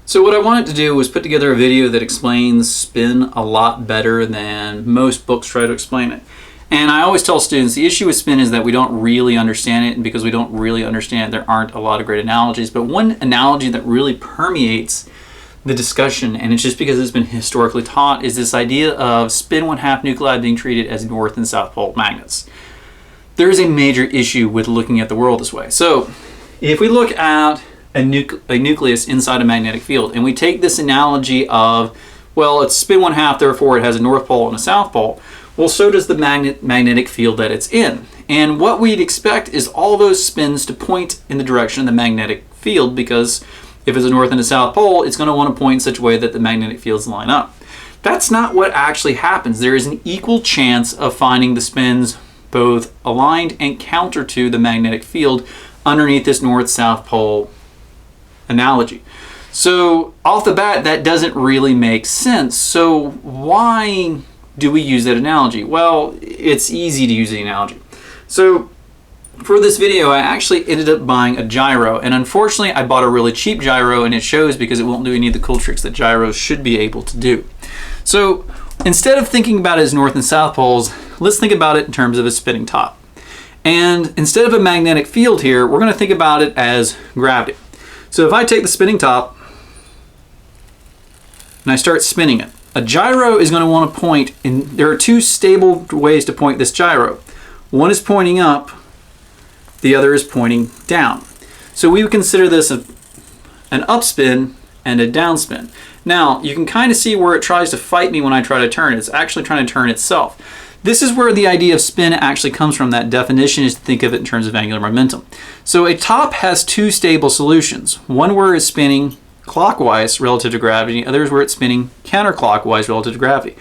So what I wanted to do was put together a video that explains spin a lot better than most books try to explain it. And I always tell students the issue with spin is that we don't really understand it, and because we don't really understand it, there aren't a lot of great analogies. But one analogy that really permeates the discussion, and it's just because it's been historically taught, is this idea of spin 1/2 nuclei being treated as north and south pole magnets. There is a major issue with looking at the world this way. So if we look at a nucleus inside a magnetic field, and we take this analogy of, well, it's spin 1/2, therefore it has a north pole and a south pole. Well, so does the magnetic field that it's in. And what we'd expect is all those spins to point in the direction of the magnetic field, because if it's a north and a south pole, it's going to want to point in such a way that the magnetic fields line up. That's not what actually happens. There is an equal chance of finding the spins both aligned and counter to the magnetic field underneath this north-south pole analogy. So off the bat, that doesn't really make sense. So why do we use that analogy? Well, it's easy to use the analogy. So for this video, I actually ended up buying a gyro, and unfortunately I bought a really cheap gyro, and it shows because it won't do any of the cool tricks that gyros should be able to do. So instead of thinking about it as north and south poles, let's think about it in terms of a spinning top. And instead of a magnetic field here, we're going to think about it as gravity. So if I take the spinning top and I start spinning it, a gyro is going to want to point, and there are two stable ways to point this gyro. One is pointing up, the other is pointing down. So we would consider this an upspin and a downspin. Now, you can kind of see where it tries to fight me when I try to turn it. It's actually trying to turn itself. This is where the idea of spin actually comes from. That definition is to think of it in terms of angular momentum. So a top has two stable solutions. One where it's spinning clockwise relative to gravity, the other is where it's spinning counterclockwise relative to gravity.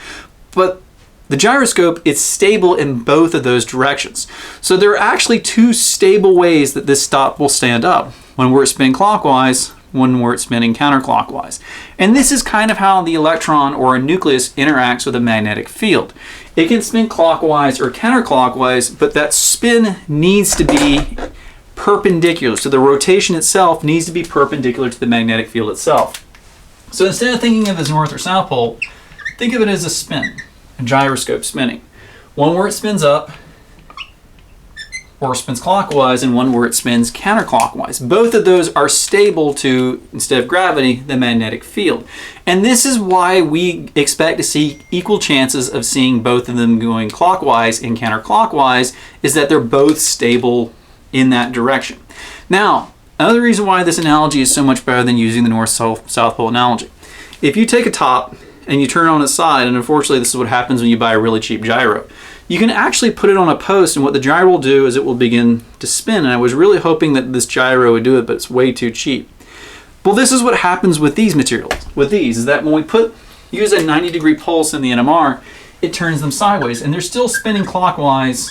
But the gyroscope is stable in both of those directions. So there are actually two stable ways that this top will stand up. One where it's spinning clockwise, one where it's spinning counterclockwise. And this is kind of how the electron or a nucleus interacts with a magnetic field. It can spin clockwise or counterclockwise, but that spin needs to be perpendicular. So the rotation itself needs to be perpendicular to the magnetic field itself. So instead of thinking of it as north or south pole, think of it as a spin, a gyroscope spinning. One where it spins up or spins clockwise, and one where it spins counterclockwise. Both of those are stable to, instead of gravity, the magnetic field. And this is why we expect to see equal chances of seeing both of them going clockwise and counterclockwise, is that they're both stable in that direction. Now, another reason why this analogy is so much better than using the north-south pole analogy. If you take a top and you turn it on its side, and unfortunately this is what happens when you buy a really cheap gyro, you can actually put it on a post, and what the gyro will do is it will begin to spin. And I was really hoping that this gyro would do it, but it's way too cheap. Well, this is what happens with these materials. With these, is that when we use a 90-degree pulse in the NMR, it turns them sideways, and they're still spinning clockwise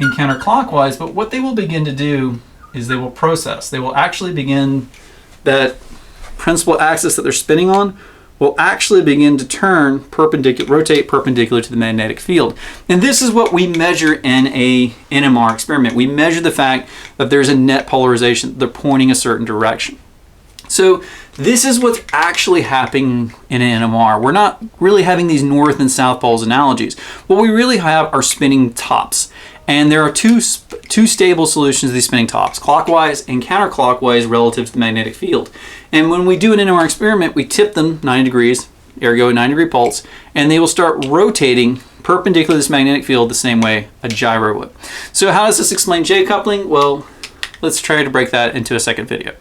and counterclockwise, but what they will begin to do is they will process. They will actually begin, that principal axis that they're spinning on will actually begin to rotate perpendicular to the magnetic field. And this is what we measure in a NMR experiment. We measure the fact that there's a net polarization, they're pointing a certain direction. So this is what's actually happening in an NMR. We're not really having these north and south poles analogies. What we really have are spinning tops. And there are two stable solutions to these spinning tops, clockwise and counterclockwise relative to the magnetic field. And when we do an NMR experiment, we tip them 90 degrees, ergo a 90-degree pulse, and they will start rotating perpendicular to this magnetic field the same way a gyro would. So how does this explain J coupling? Well, let's try to break that into a second video.